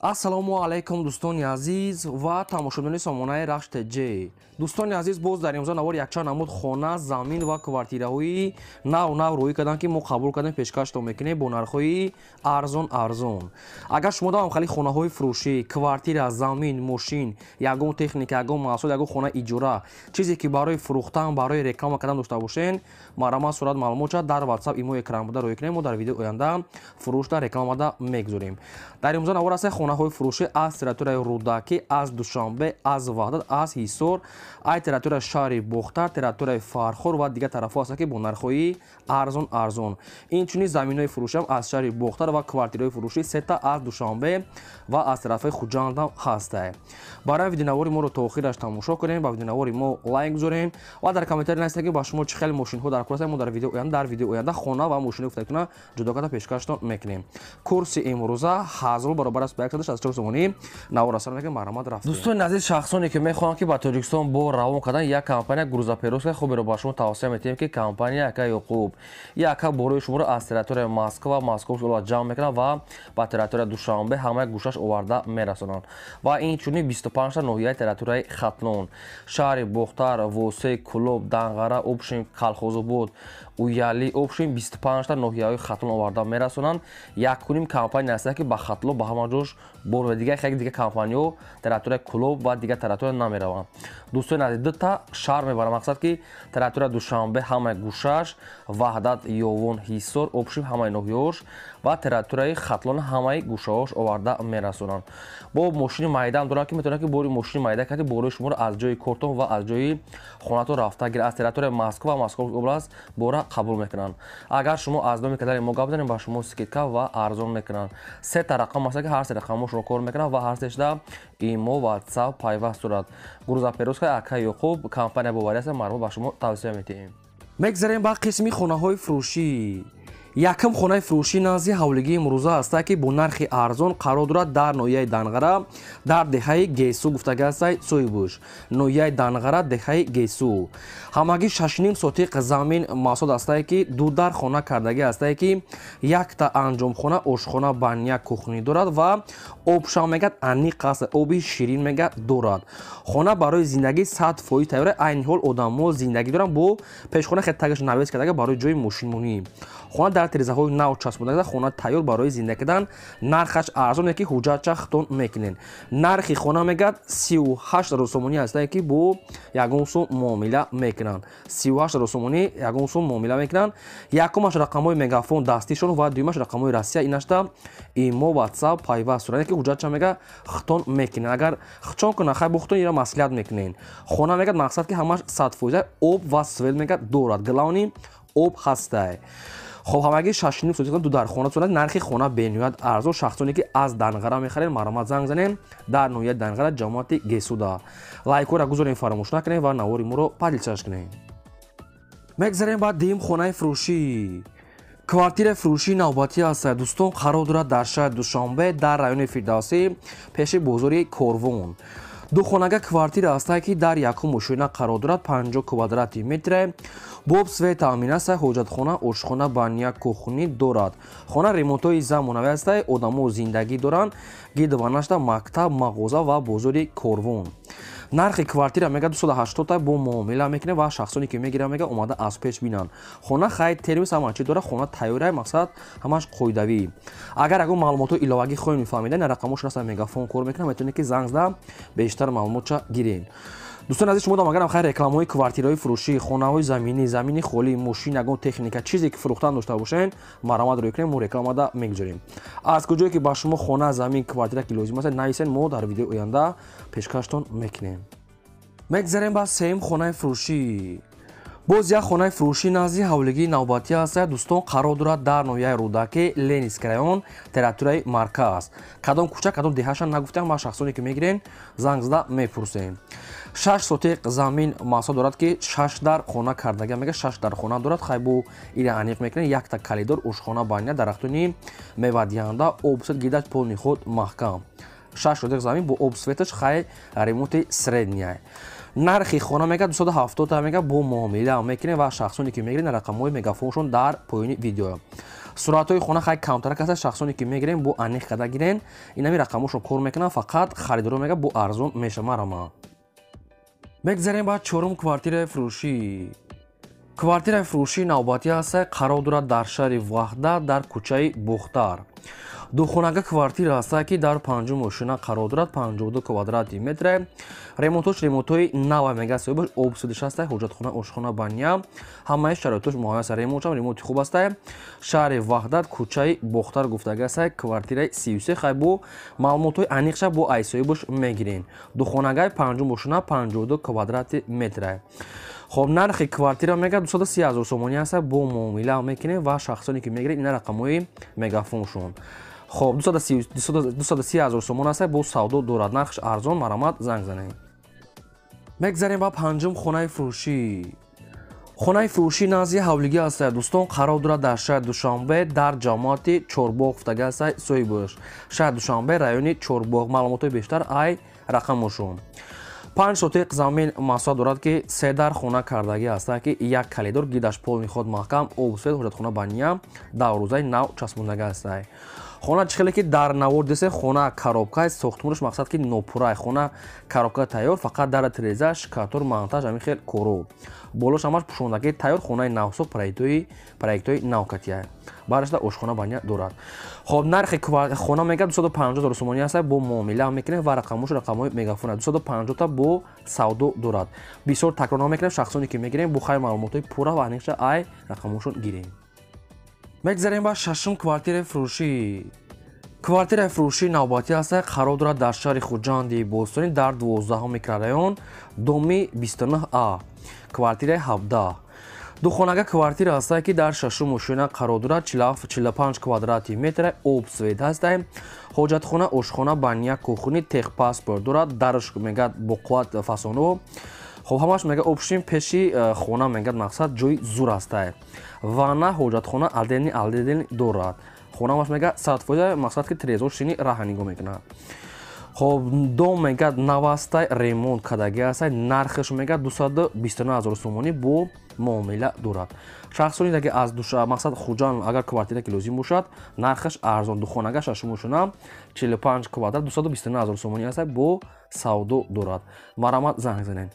ассалому алайкум дӯстони азиз ва тамошобинони сомонаи рахш тҷ. дӯстони азиз, боз дар имрӯза навор якчанд намуд хона, замин ва квартираҳои нав рӯӣ карданд ки мо қабул кардем пешкаштон мекунем бо нархҳои арзон. агар шумо давам хали хонаҳои фурӯшӣ, квартира, замин, мошин, ягон техника, ягон маҳсул, ягон хона иҷора, чизе ки барои фурӯхтан, барои реклама кардан дошта бошен, марҳамат сурат маълумот шуд дар WhatsApp имо экран буда рӯй кунем. мо дар видеои оянда фурӯшда рекламада мегузорем. дар имрӯза навор аст хонаҳои фурӯшӣ аз территорияи Рӯдаки, аз Душанбе, аз Ваҳдат, аз Ҳисор, ай территорияи шаҳри Бухтар, территорияи Фархор ва дигар тарафҳо аст ки бо нархҳои арзон. Инчунин заминҳои фурӯшӣ ҳам аз шаҳри Бухтар ва квартираҳои фурӯшӣ сета аз Душанбе ва аз тарафаи Хуҷанд ҳам ҳастае. Барои видеонавори моро то охираш тамошо кунем, ба видеонавори мо лайк гузорен ва дар комментария нависед ки ба шумо чӣ хел мошинҳо дар кор аст. мо дар видеои оянда хона ва мошини гуфтагӣ ҷудо карда пешкаштон мекунем. курси имрӯза 1000 баробар аст ба 164 сомонӣ. наворасан мекунем. марҳамат рафтем. дӯстони азиз, шахсоне ки мехоҳанд ки ба Тоҷикистон бо равон кардан як компания грузоперевозка хуберо ба шумо тавсия метиҳем ки компания Ака Ёқуб яка борои шуморо аз территорияи Москва ҷамъ мекунад ва ба территорияи Душанбе ҳамаи гӯшаш оварда мерасонанд. ва инчунин 25 та ноҳияи территорияи Хатлон, шаҳри Бухтар, Восей, Кулоб, Данғара, Обшин, Калхозобод, Уяли, Обшин 25 та ноҳияҳои Хатлон оварда мерасонанд. Якуним компания аст ки ба Хатлон ба ҳама ҷош бор дигар компаниҳо территорияи Кулоб ва дигар территория намераванд. дӯстони азиз, ду та шаҳр мебарам мақсад ки территорияи Душанбе ҳамаи гӯшаш, Ваҳдат, Ёвон, Ҳисор, Обшин ҳамаи ноҳияҳош ва территорияи Хатлон ҳамаи гӯшаҳош оварда мерасонанд. бо мошини майдаам доранд ки метавонанд ки бори мошини майда карди борои шуморо аз ҷои кортон ва аз ҷои хонатон рафтагир аз территорияи Москва област бора қабул мекунанд. агар шумо аз номи кадали мо гап занем ба шумо скидка ва арзон мекунанд. се та рақам аст ки ҳар се рақамҳо шумо кор мекунанд ва ҳар сешда имо, WhatsApp пайваст дорад. грузоперевозка Ака Ёқуб компания боварӣ аст. марҳумат ба шумо тавсия метиҳем. мегзарем ба қисми хонаҳои фурӯшӣ. якам хонаи фурӯшӣ назди ҳавлигии имрӯза аст ки бо нархи арзон қарор дорад дар ноҳияи Данғара дар деҳаи Гесу гуфтагӣ аст Сойбуш. ноҳияи Данғара деҳаи Гесу ҳамагӣ 6.5 сотиқ замин маҳсул аст ки дудар хона кардагӣ аст ки якта анҷомхона, ошхона, баня, кухни дорад ва обшам мегӯяд аниқ аст, оби ширин мегӯяд дорад. хона барои зиндагӣ 100% тайёр. айни ҳол одамҳо зиндагӣ доранд бо пешхона хеле тагаш навес кардага барои ҷои мошинмонӣ. хона дар тирезаҳои нав часпонда хона тайёр барои зиндагӣ кардан. нархаш арзоне ки ҳуҷҷатша хитон мекунен. нархи хона мегӯяд 38,000 сомонӣ аст ки бо ягон сум муомила мекунанд. 38,000 сомонӣ ягон сум муомила мекунанд. якумаш рақамҳои мегафон дастишон ва дуюмаш рақамҳои Россия инашта имо, WhatsApp пайваст доранд ки ҳуҷҷатша мега хитон мекунен. агар хичон кунад хай бо хитон ира маслиҳат мекунен. хона мегӯяд мақсад ки ҳамаш 100% об ва свел мегӯяд дорад. главни об ҳастае. خب ҳамагӣ 6.5 сотиқ ду дар хона сонад. нархи хона бениҳоят арзон. шахсоне ки аз Данғара мехарен марҳамат занг занен дар ноҳияи Данғара ҷамоати Гесуда. лайкора гузорен фаромӯш накунед ва навори моро падилчаш кунед. мегзарем ба дим хонаи фурӯшӣ. квартираи фурӯшии навбатӣ аст. дӯстон қарор дорад дар шаҳри Душанбе дар райони Фирдавсӣ пеши бозори Корвон. духонага квартира аст ки дар якум мошина қарор дорад. 50 квадрати метр. боб свет таъмин аст. ҳоҷатхона, ошхона, баня, кухни дорад. хона ремонтҳои замонавӣ аст. одамо зиндагӣ доранд. гирдванашта мактаб, мағоза ва бозори Корвон. нархи квартира мега 280 та бо муомила мекуне ва шахсоне ки мегиранд мега омада аз пеш бинанд. хона хай термис ҳамачи дора. хона тайёра мақсад ҳамаш қоидавӣ. агар ягон маълумотҳои иловагӣ хоҳем фаҳмидан рақамҳошон аст мегафон кор мекунад. метавонед ки занг зада бештар маълумотша гирен. дӯстон азиз, шумо дамагарам хай рекламаҳои квартираҳои фурӯшӣ, хонаҳои замини холӣ, мошин, ягон техника, чизе ки фурӯхтан дошта бошен, марҳамат рӯй кунем, мо рекламада мегузорем. аз куҷое ки ба шумо хона, замин, квартира ки лозим аст нависен, мо дар видеои оянда пешкаштон мекунем. мегзарем ба сеюм хонаи фурӯшӣ. боз як хонаи фурӯшӣ назди ҳавлигии навбатӣ аст. дӯстон қарор дорад дар ноҳияи Рӯдаки, Ленинский район, территорияи марказ. кадом кӯча, кадом деҳаша нагуфтам. ба шахсоне ки мегирен занг зада мепурсем. 6 сотиқ замин маҳсул дорад ки 6 дар хона кардага мега 6 дар хона дорад. хай бо ира аниқ мекунед. якта калидор, ошхона, баня, дарахтони мевадиҳанда, обсвет гирдач полни худ маҳкам. 6 сотиқ замин бо обсветаш хай ремонти средняй. нархи хона мега 270 та мега бо муомила мекунед ва шахсоне ки мегирен рақамҳои мегафоншон дар поёни видео. суръатҳои хона хай камтарак аст. шахсоне ки мегирен бо аниқ када гирен инами рақамошро кор мекунанд, фақат харидоро мега бо арзон мешаварама. мегзарем ба чорум квартираи фурӯшӣ. квартираи фурӯшии навбатӣ аст, қарор дорад дар шаҳри Ваҳда дар кӯчаи Бухтар. духонага квартира аст ки дар 5 мошина қарор дорад, 52 квадрати метр. ремонтош ремонтҳои нав мега соҳибаш обсудиш аст, ҳоҷатхона, ошхона, баня, ҳамаи шароитош муайян аст. ремонти хуб аст. шаҳри Ваҳдат, кӯчаи Бухтар гуфтага аст. квартираи 33 хай бо маълумотҳои аниқша бо ай соҳибаш мегирен. духонагаи 5 мошина, 52 квадрати метр. خب نرخ کوارتیرا میگه 230,000 سومانی است با معامله میکنه و شخصانی که میگیره این رقمای مگافونشون. خب 230,000 سومان است با سودا دارد، نرخش ارزان، مرامت زنگ زنید. میگذاریم با پنجم خانه فروشی. خانه فروشی نازی حولگی است دوستان، قرار دارد در شهر دوشنبه در جماعت چورباغ افتاده است سویبش. شهر دوشنبه رایون چورباغ. معلومات بیشتر ای رقمشون. 5 сотиқ замин масоҳат дорад ки 3 дар хона кардагӣ аст ки як калидор гидаш пол мехоҳад маҳкам, об свет, ҳоҷатхона, баня, даврӯзаи нав часпондага аст. хона чӣ хеле ки дар навор десе хона коробка сохтмонаш мақсад ки нопурра хона коробка тайёр, фақат дар тиреза шкатор монтаж ами хел коро болош ҳамаш пӯшондаги тайёр хонаи навсоб проектҳои навкатия барашда ошхона баня дорад. хоб нархи хона мега 250,000 сомонӣ аст бо муомила мекунем ва рақамҳои мегафон 250 та бо савдо дорад. бисёр такрор мекунем, шахсоне ки мегирем бо хай маълумотҳои пурра ва аниқша ай рақамҳошон гирем. мегзарем ба шашум квартираи фурӯшӣ. квартираи фурӯшии навбатӣ аст, қарор дорад дар шаҳри Хуҷанди Бостонӣ дар 12 микрорайон доми 29А, квартираи 17. духонага квартира аст ки дар шашум мошина қарор дорад, 45 квадрати метр, об свет аст, ҳоҷатхона, ошхона, баня, кухни, тех паспорт дорад, дарш мегад бо қувват фасонов. خب همش میگه اوپشن پیشی خونه میگه مقصد جوی زور است وانه حاجت خونه الدین دارد. خونه همش میگه 100% مقصد که تریزور شینی راهنگو میکنه. خب دو میگه نواسته ریمونت کداگی است، نرخش میگه 229,000 سومانی با معامله دارد. شخصانی دیگه از مقصد خوجان اگر کوارتیره که لازم باشد نرخش ارزان. دو خانه شما 45 کوادرات 229,000 سومانی است با سودا دارد. مرامت زنگ زنین.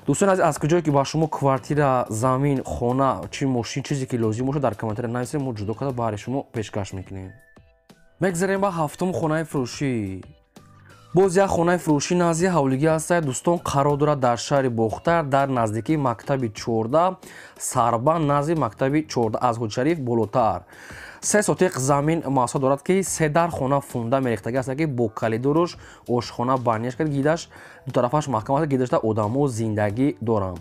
دوستان از کجایی که با شما کوارتیره، زمین، خانه، چی ماشین، چیزی که لازم باشه در کامنتر نویسید، ما جدا کرده برای شما پیشکش میکنیم. میگذاریم با هفتم خانه فروشی. باز یک خانه فروشی نازی حولگی است دوستان، قرار دارد در شهر بختر در نزدیکی مکتب 14 سربند نزدیک مکتب 14 از حجشریف بالاتر. 3 сотиқ замин маҳсул дорад ки 3 дар хона фунда мерехтага аст ки бо калидорош ошхона баняш кард гидаш ду тарафаш маҳкам аст гидашта одамо зиндагӣ дорам.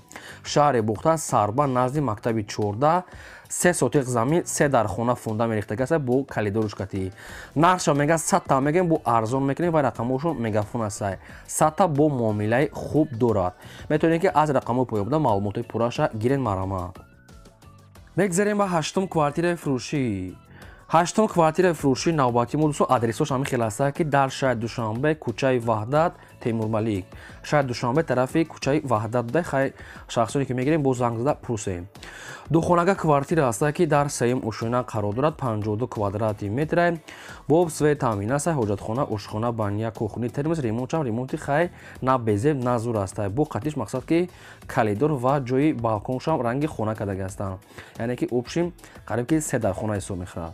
шаҳри Бухта Сарба назди мактаби 14 3 сотиқ замин 3 дар хона фунда мерехтага аст бо калидорош кати. нарша мега 100 та мегем бо арзон мекунем ва рақамошон мегафон аст. 100 та бо муомилаи хуб дорад. метавонед ки аз рақамҳои поёбда маълумотои пурраша гирен марама. мегзарем ба ҳаштум квартираи фурӯшӣ. ҳаштум квартираи фурӯшии навбатӣ мо дӯстон адресош ҳамин хел аст ки дар шаҳри Душанбе кӯчаи Ваҳдат Темурмалик. шаҳри Душанбе тарафи кӯчаи Ваҳдат буда хай шахсоне ки мегирем бо занг зада пурсем. духонага квартира аст ки дар сеюм ошина қарор дорад, 52 квадрати метр, бо свет таъмин аст, ҳоҷатхона, ошхона, баня, кухни, термос, ремонти хай на безеб на зур аст. бо қатиш мақсад ки калидор ва ҷои балконшам ранги хона кардага астанд, яъне ки опшим қариб ки 3 дар хона ҳисоб мехӯрад.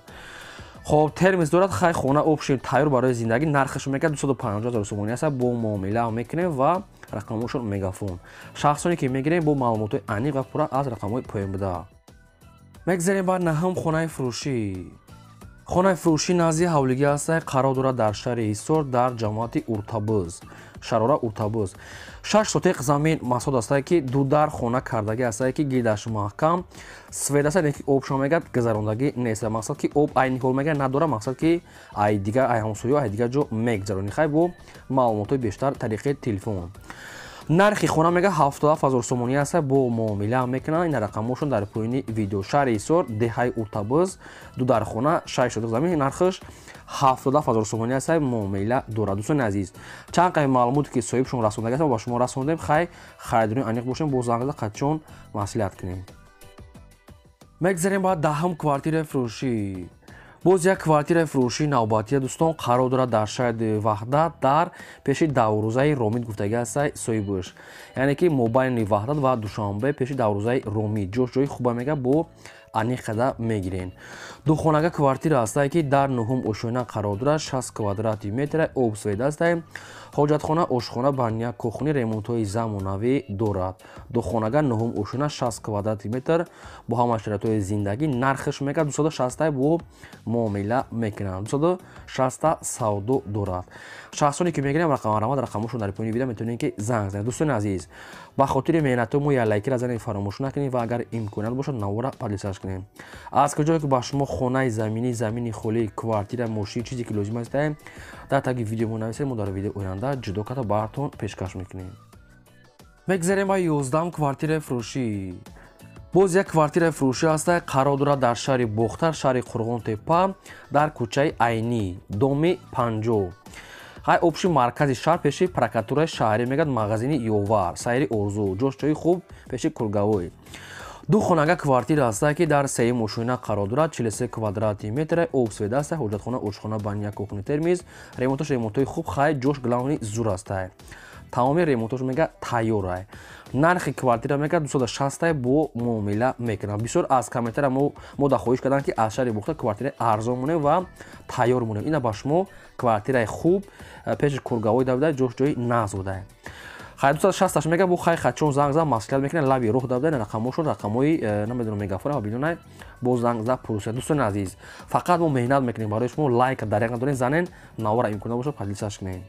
خب термис дорад хай хона опшин тайёр барои зиндагӣ, нархаш мега 250,000 сомонӣ аст бо муомила мекунем ва рақамошон мегафон. шахсоне ки мегирем бо маълумотои аниқ ва пурра аз рақамҳои поёмбуда. мегзарем ба наҳум хонаи фурӯшӣ. хонаи фурӯшӣ назди ҳавлигӣ аст, қарор дорад дар шаҳри Ҳисор дар ҷамоати Уртабӯз, шарора Уртабӯз. 6 сотиқ замин маҳсул аст ки ду дар хона кардагӣ аст ки гирдаш маҳкам свет аст, ки обшо мегад гузарондагӣ нест, мақсад ки об айни ҳол мега надора, мақсад ки ай дигар ай ҳамсоё ай дигар ҷо мегзарони. хай бо маълумотои бештар тариқи телефон. нархи хона мега 77,000 сомонӣ аст бо муомила мекунанд. ин рақамошон дар поини видео. шаҳри Ҳисор деҳаи Уртабӯз ду дар хона 6 сотиқ замин, нархаш 77,000 сомонӣ аст, муомила дорад. дӯстони азиз, чанд қайм маълумоте ки соҳибшон расондага аст ба шумо расондем, хай харидории аниқ бошем, бо занг зада қачон маслиҳат кунем. мегзарем ба даҳум квартираи фурӯшӣ. боз як квартираи фурӯшии навбатия дӯстон қарор дорад дар шаҳри Ваҳдат дар пеши даврӯзаи Ромид гуфтагӣ ҳастай Соҳибуш. Яъне ки мобайни Ваҳдат ва Душанбе пеши даврӯзаи Ромид ҷои хуба мега бо аниқада мегирен. Духонага квартира ҳастай ки дар 9 ошӯна қарор дорад 60 квадрати метр обсвед ҳастай. ҳоҷатхона, ошхона, баня, кухни, ремонтҳои замонавӣ дорад. Духонага 9 ошӯна 60 квадрати метр бо ҳама шароитҳои зиндагӣ нархш мега 260 бо муомила мекунанд. 260 савдо дорад. шахсоне ки мегирем рақамошон дар поёни видео метавонед ки занг занед. дӯстони азиз, ба хотири меҳнатҳо мо лайкира занед, фаромӯш накунед ва агар имконият бошад навора подлисаж кунед. аз куҷое ки ба шумо хонаи заминӣ, замини холӣ, квартира, мошин чизе ки лозим аст дар таги видео мо нависед, мо дар видео оянда ҷудо карда баҳртон пешкаш мекунем. мегзарем ба 11 квартираи фурӯшӣ. боз як квартираи фурӯшӣ ҳастай қарор дорад дар шаҳри Бохтар, шаҳри Қурғонтепа, дар кӯчаи Айнӣ, доми 50. ҳай обши маркази шаҳр пеши прокуратураи шаҳрӣ мегад магазини Ёвар, сайри Орзу, ҷои хуб пеши Кургавой. ду хонага квартира ҳастай ки дар 3 ошӯна қарор дорад 43 квадрати метр обсвед ҳастай. ҳоҷатхона, ошхона, баня, кухни, термиз, ремонтҳои хуб хай ҷош главни зур ҳастай. тамоми ремонтош мега тайёрай. нархи квартира мега 260 бо муомила мекунад. бисёр аз комментария мо да хоҳиш кардам ки аз шаҳри Бухта квартираи арзон монем ва тайёр монем. ина ба шумо квартираи хуб пеши Кургавой давида ҷои назодай. хай 260 мега бо хай хачон занг зад маслиҳат мекунад лаби роҳ давида рақамошон рақамои намедонам мегафона ва бидунай бо занг зад пурсед. дӯстони азиз, фақат мо меҳнат мекунем барои шумо лайк дариқ надорен занен навора имкона бошад подлисаж кунем.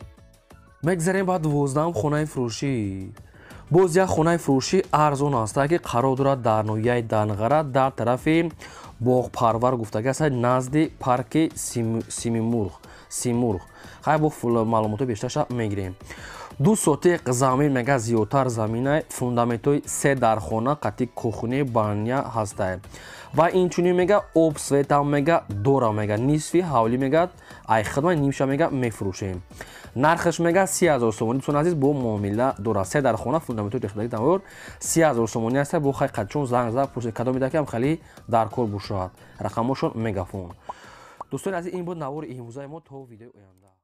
мегзарем ба 12 хонаи фурӯшӣ. боз як хонаи фурӯшӣ арзон ҳастай ки қарор дорад дар ноҳияи Данғара дар тарафи боғпарвар гуфтагӣ ҳастай назди парки Симурғ. хай бо маълумотои бештарша мегирем. 2 сотиқ замин мега зиёдтар заминай фундаментҳои 3 дар хона қатъи кухни баня ҳастай ва инчунин мега обсветам мега дора мега нисфи ҳавлӣ мегад ай хидмат нимша мега мефурӯшем. нархш мега 30,000 сомонӣ. дӯстон азиз бо муомила дора 3 дар хона фундаментҳои рехтаги тамёр 30,000 сомонӣ ҳастай. бо хай қатчон занг зад пурсед кадом медаҳад ки ҳам хеле дар кор бошад. рақамошон мегафон. дӯстони азиз, ин буд навори имрӯзаи мо то видеои оянда.